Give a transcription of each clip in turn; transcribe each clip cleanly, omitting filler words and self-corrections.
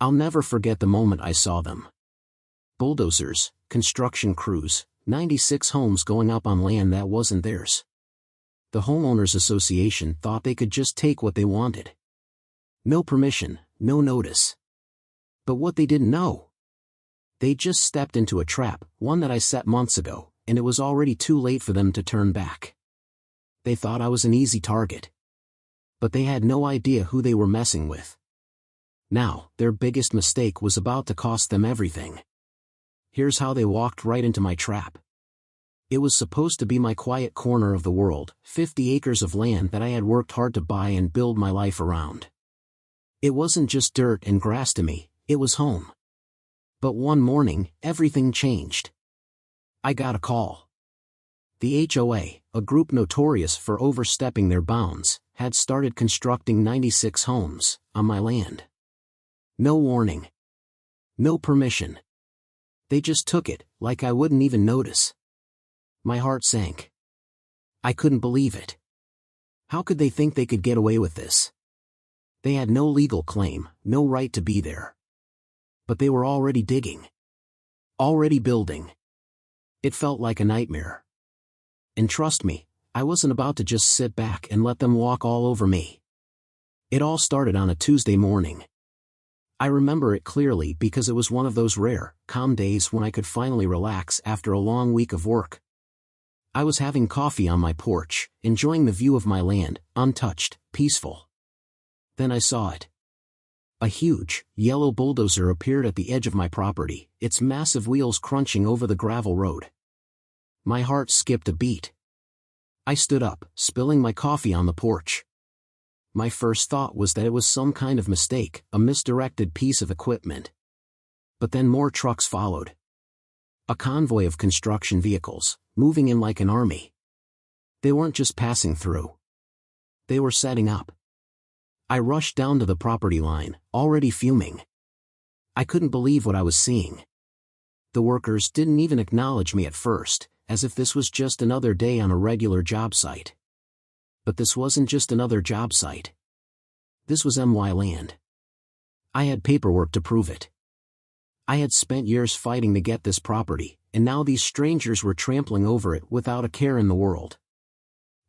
I'll never forget the moment I saw them. Bulldozers, construction crews, 96 homes going up on land that wasn't theirs. The homeowners association thought they could just take what they wanted. No permission, no notice. But what they didn't know. They just stepped into a trap, one that I set months ago, and it was already too late for them to turn back. They thought I was an easy target. But they had no idea who they were messing with. Now, their biggest mistake was about to cost them everything. Here's how they walked right into my trap. It was supposed to be my quiet corner of the world, 50 acres of land that I had worked hard to buy and build my life around. It wasn't just dirt and grass to me, it was home. But one morning, everything changed. I got a call. The HOA, a group notorious for overstepping their bounds, had started constructing 96 homes on my land. No warning. No permission. They just took it, like I wouldn't even notice. My heart sank. I couldn't believe it. How could they think they could get away with this? They had no legal claim, no right to be there. But they were already digging. Already building. It felt like a nightmare. And trust me, I wasn't about to just sit back and let them walk all over me. It all started on a Tuesday morning. I remember it clearly because it was one of those rare, calm days when I could finally relax after a long week of work. I was having coffee on my porch, enjoying the view of my land, untouched, peaceful. Then I saw it. A huge, yellow bulldozer appeared at the edge of my property, its massive wheels crunching over the gravel road. My heart skipped a beat. I stood up, spilling my coffee on the porch. My first thought was that it was some kind of mistake, a misdirected piece of equipment. But then more trucks followed. A convoy of construction vehicles, moving in like an army. They weren't just passing through. They were setting up. I rushed down to the property line, already fuming. I couldn't believe what I was seeing. The workers didn't even acknowledge me at first, as if this was just another day on a regular job site. But this wasn't just another job site. This was MY land. I had paperwork to prove it. I had spent years fighting to get this property, and now these strangers were trampling over it without a care in the world.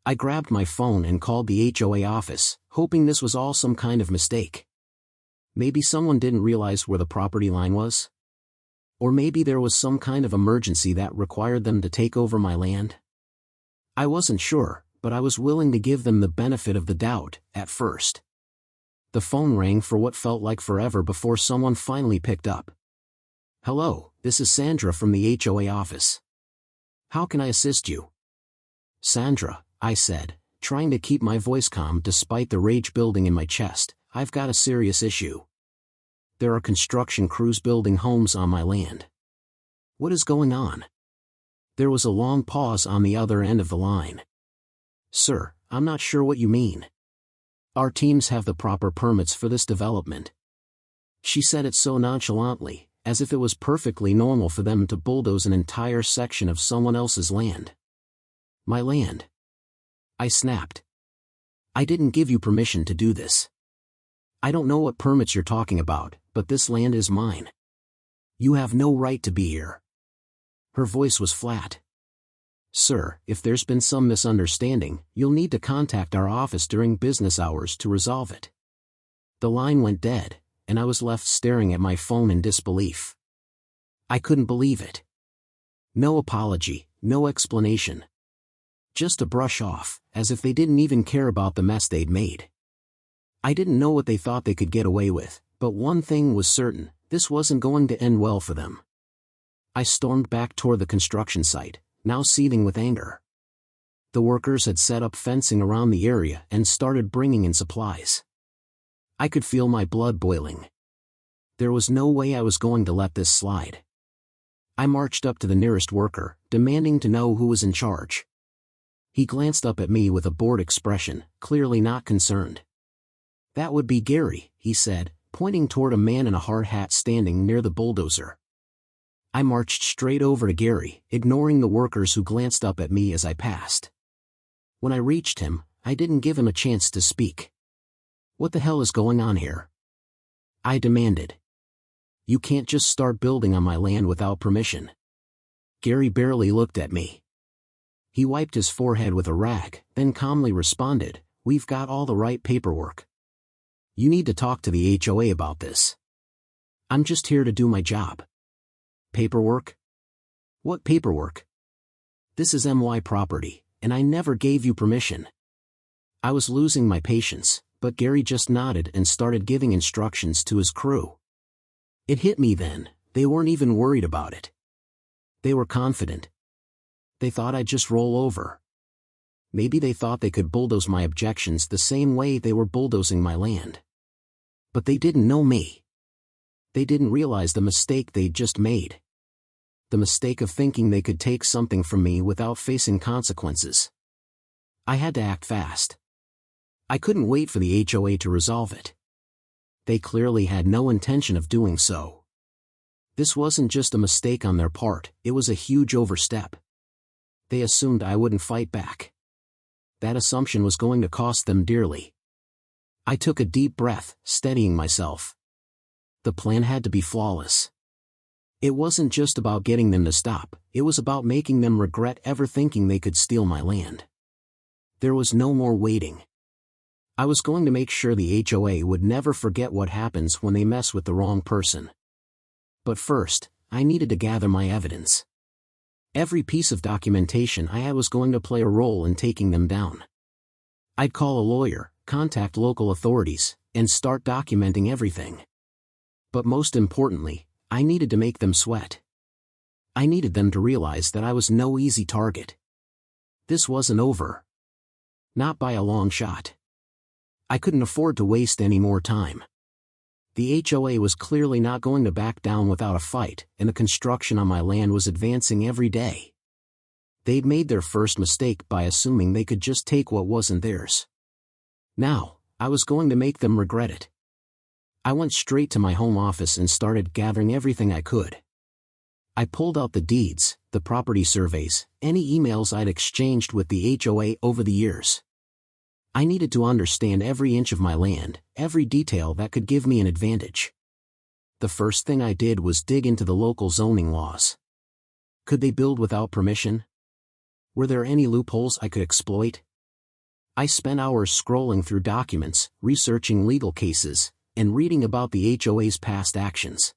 I grabbed my phone and called the HOA office, hoping this was all some kind of mistake. Maybe someone didn't realize where the property line was? Or maybe there was some kind of emergency that required them to take over my land? I wasn't sure, but I was willing to give them the benefit of the doubt, at first. The phone rang for what felt like forever before someone finally picked up. "Hello, this is Sandra from the HOA office. How can I assist you?" "Sandra," I said, trying to keep my voice calm despite the rage building in my chest, "I've got a serious issue. There are construction crews building homes on my land. What is going on?" There was a long pause on the other end of the line. "Sir, I'm not sure what you mean. Our teams have the proper permits for this development." She said it so nonchalantly, as if it was perfectly normal for them to bulldoze an entire section of someone else's land. "My land?" I snapped. "I didn't give you permission to do this. I don't know what permits you're talking about, but this land is mine. You have no right to be here." Her voice was flat. "Sir, if there's been some misunderstanding, you'll need to contact our office during business hours to resolve it." The line went dead, and I was left staring at my phone in disbelief. I couldn't believe it. No apology, no explanation. Just a brush off, as if they didn't even care about the mess they'd made. I didn't know what they thought they could get away with, but one thing was certain, this wasn't going to end well for them. I stormed back toward the construction site, now seething with anger. The workers had set up fencing around the area and started bringing in supplies. I could feel my blood boiling. There was no way I was going to let this slide. I marched up to the nearest worker, demanding to know who was in charge. He glanced up at me with a bored expression, clearly not concerned. "That would be Gary," he said, pointing toward a man in a hard hat standing near the bulldozer. I marched straight over to Gary, ignoring the workers who glanced up at me as I passed. When I reached him, I didn't give him a chance to speak. "What the hell is going on here?" I demanded. You can't just start building on my land without permission. Gary barely looked at me. He wiped his forehead with a rag, then calmly responded, "We've got all the right paperwork. You need to talk to the HOA about this. I'm just here to do my job." Paperwork? What paperwork? This is MY property, and I never gave you permission. I was losing my patience, but Gary just nodded and started giving instructions to his crew. It hit me then, they weren't even worried about it. They were confident. They thought I'd just roll over. Maybe they thought they could bulldoze my objections the same way they were bulldozing my land. But they didn't know me. They didn't realize the mistake they'd just made. The mistake of thinking they could take something from me without facing consequences. I had to act fast. I couldn't wait for the HOA to resolve it. They clearly had no intention of doing so. This wasn't just a mistake on their part, it was a huge overstep. They assumed I wouldn't fight back. That assumption was going to cost them dearly. I took a deep breath, steadying myself. The plan had to be flawless. It wasn't just about getting them to stop, it was about making them regret ever thinking they could steal my land. There was no more waiting. I was going to make sure the HOA would never forget what happens when they mess with the wrong person. But first, I needed to gather my evidence. Every piece of documentation I had was going to play a role in taking them down. I'd call a lawyer, contact local authorities, and start documenting everything. But most importantly, I needed to make them sweat. I needed them to realize that I was no easy target. This wasn't over. Not by a long shot. I couldn't afford to waste any more time. The HOA was clearly not going to back down without a fight, and the construction on my land was advancing every day. They'd made their first mistake by assuming they could just take what wasn't theirs. Now, I was going to make them regret it. I went straight to my home office and started gathering everything I could. I pulled out the deeds, the property surveys, any emails I'd exchanged with the HOA over the years. I needed to understand every inch of my land, every detail that could give me an advantage. The first thing I did was dig into the local zoning laws. Could they build without permission? Were there any loopholes I could exploit? I spent hours scrolling through documents, researching legal cases, and reading about the HOA's past actions.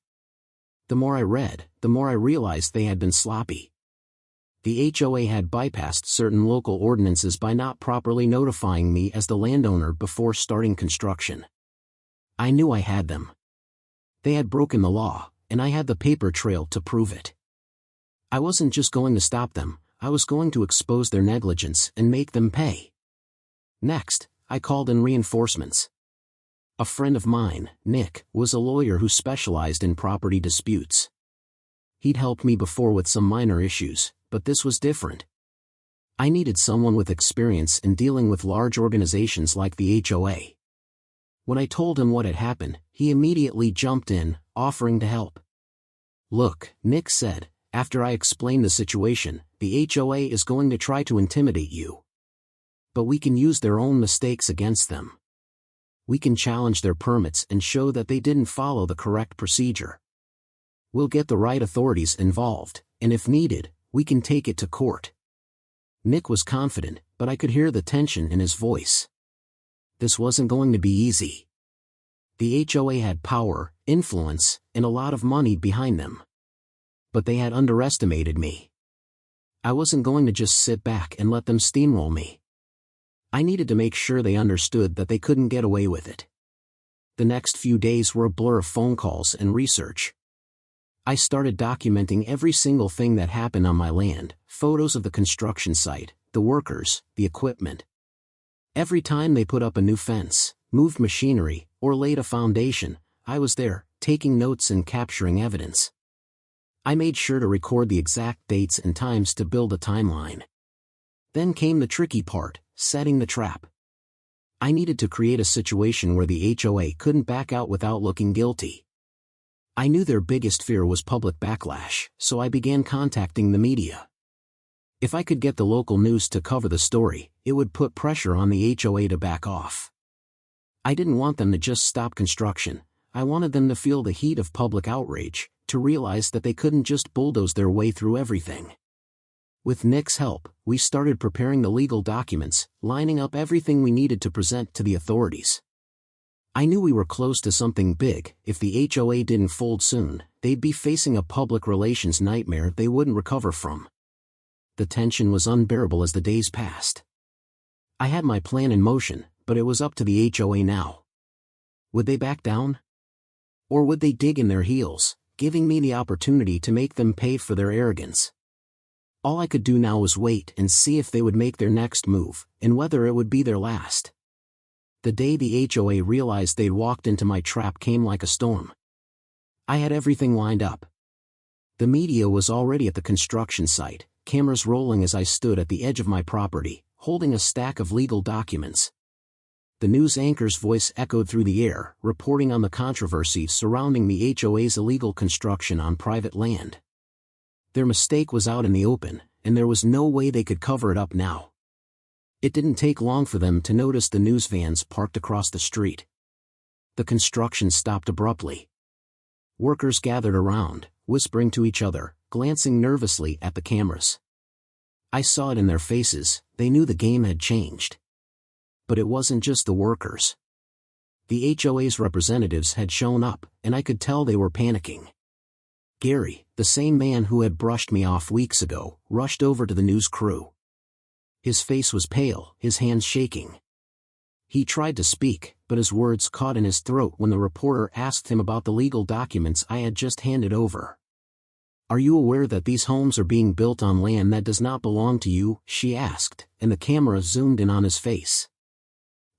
The more I read, the more I realized they had been sloppy. The HOA had bypassed certain local ordinances by not properly notifying me as the landowner before starting construction. I knew I had them. They had broken the law, and I had the paper trail to prove it. I wasn't just going to stop them, I was going to expose their negligence and make them pay. Next, I called in reinforcements. A friend of mine, Nick, was a lawyer who specialized in property disputes. He'd helped me before with some minor issues, but this was different. I needed someone with experience in dealing with large organizations like the HOA. When I told him what had happened, he immediately jumped in, offering to help. "Look," Nick said, after I explained the situation, "the HOA is going to try to intimidate you. But we can use their own mistakes against them. We can challenge their permits and show that they didn't follow the correct procedure. We'll get the right authorities involved, and if needed, we can take it to court." Nick was confident, but I could hear the tension in his voice. This wasn't going to be easy. The HOA had power, influence, and a lot of money behind them. But they had underestimated me. I wasn't going to just sit back and let them steamroll me. I needed to make sure they understood that they couldn't get away with it. The next few days were a blur of phone calls and research. I started documenting every single thing that happened on my land, photos of the construction site, the workers, the equipment. Every time they put up a new fence, moved machinery, or laid a foundation, I was there, taking notes and capturing evidence. I made sure to record the exact dates and times to build a timeline. Then came the tricky part, setting the trap. I needed to create a situation where the HOA couldn't back out without looking guilty. I knew their biggest fear was public backlash, so I began contacting the media. If I could get the local news to cover the story, it would put pressure on the HOA to back off. I didn't want them to just stop construction, I wanted them to feel the heat of public outrage, to realize that they couldn't just bulldoze their way through everything. With Nick's help, we started preparing the legal documents, lining up everything we needed to present to the authorities. I knew we were close to something big. If the HOA didn't fold soon, they'd be facing a public relations nightmare they wouldn't recover from. The tension was unbearable as the days passed. I had my plan in motion, but it was up to the HOA now. Would they back down? Or would they dig in their heels, giving me the opportunity to make them pay for their arrogance? All I could do now was wait and see if they would make their next move, and whether it would be their last. The day the HOA realized they'd walked into my trap came like a storm. I had everything lined up. The media was already at the construction site, cameras rolling as I stood at the edge of my property, holding a stack of legal documents. The news anchor's voice echoed through the air, reporting on the controversy surrounding the HOA's illegal construction on private land. Their mistake was out in the open, and there was no way they could cover it up now. It didn't take long for them to notice the news vans parked across the street. The construction stopped abruptly. Workers gathered around, whispering to each other, glancing nervously at the cameras. I saw it in their faces, they knew the game had changed. But it wasn't just the workers. The HOA's representatives had shown up, and I could tell they were panicking. Gary, the same man who had brushed me off weeks ago, rushed over to the news crew. His face was pale, his hands shaking. He tried to speak, but his words caught in his throat when the reporter asked him about the legal documents I had just handed over. "Are you aware that these homes are being built on land that does not belong to you?" she asked, and the camera zoomed in on his face.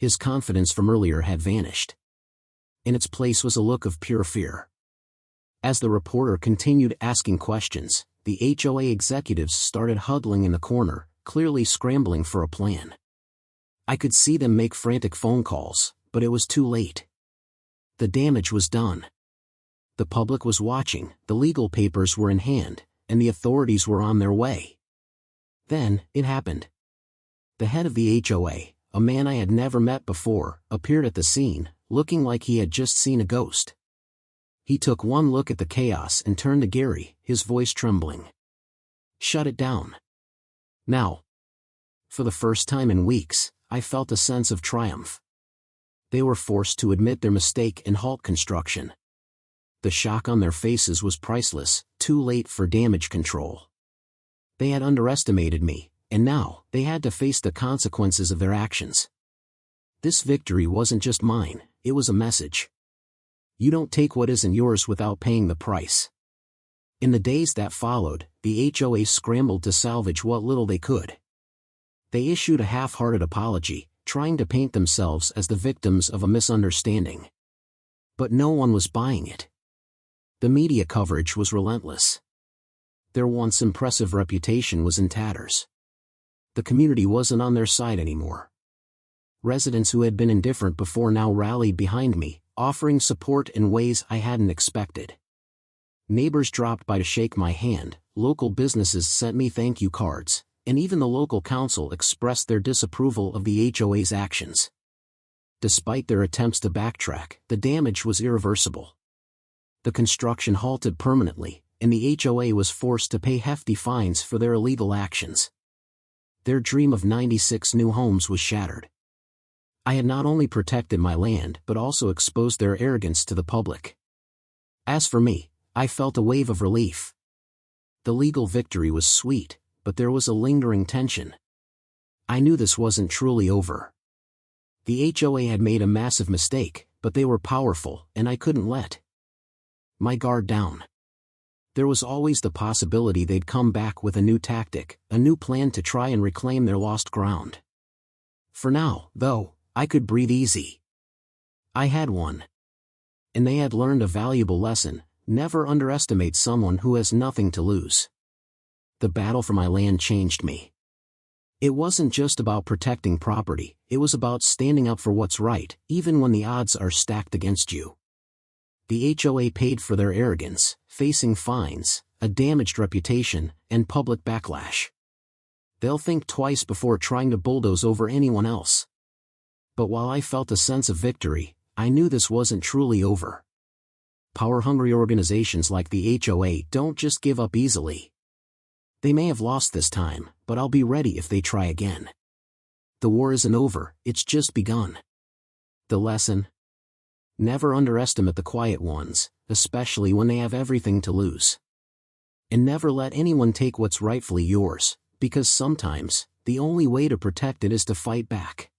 His confidence from earlier had vanished. In its place was a look of pure fear. As the reporter continued asking questions, the HOA executives started huddling in the corner, clearly scrambling for a plan. I could see them make frantic phone calls, but it was too late. The damage was done. The public was watching, the legal papers were in hand, and the authorities were on their way. Then, it happened. The head of the HOA, a man I had never met before, appeared at the scene, looking like he had just seen a ghost. He took one look at the chaos and turned to Gary, his voice trembling. "Shut it down. Now." For the first time in weeks, I felt a sense of triumph. They were forced to admit their mistake and halt construction. The shock on their faces was priceless, too late for damage control. They had underestimated me, and now, they had to face the consequences of their actions. This victory wasn't just mine, it was a message. You don't take what isn't yours without paying the price. In the days that followed, the HOA scrambled to salvage what little they could. They issued a half-hearted apology, trying to paint themselves as the victims of a misunderstanding. But no one was buying it. The media coverage was relentless. Their once impressive reputation was in tatters. The community wasn't on their side anymore. Residents who had been indifferent before now rallied behind me, offering support in ways I hadn't expected. Neighbors dropped by to shake my hand, local businesses sent me thank you cards, and even the local council expressed their disapproval of the HOA's actions. Despite their attempts to backtrack, the damage was irreversible. The construction halted permanently, and the HOA was forced to pay hefty fines for their illegal actions. Their dream of 96 new homes was shattered. I had not only protected my land but also exposed their arrogance to the public. As for me, I felt a wave of relief. The legal victory was sweet, but there was a lingering tension. I knew this wasn't truly over. The HOA had made a massive mistake, but they were powerful, and I couldn't let my guard down. There was always the possibility they'd come back with a new tactic, a new plan to try and reclaim their lost ground. For now, though, I could breathe easy. I had won. And they had learned a valuable lesson: never underestimate someone who has nothing to lose. The battle for my land changed me. It wasn't just about protecting property, it was about standing up for what's right, even when the odds are stacked against you. The HOA paid for their arrogance, facing fines, a damaged reputation, and public backlash. They'll think twice before trying to bulldoze over anyone else. But while I felt a sense of victory, I knew this wasn't truly over. Power-hungry organizations like the HOA don't just give up easily. They may have lost this time, but I'll be ready if they try again. The war isn't over, it's just begun. The lesson? Never underestimate the quiet ones, especially when they have everything to lose. And never let anyone take what's rightfully yours, because sometimes, the only way to protect it is to fight back.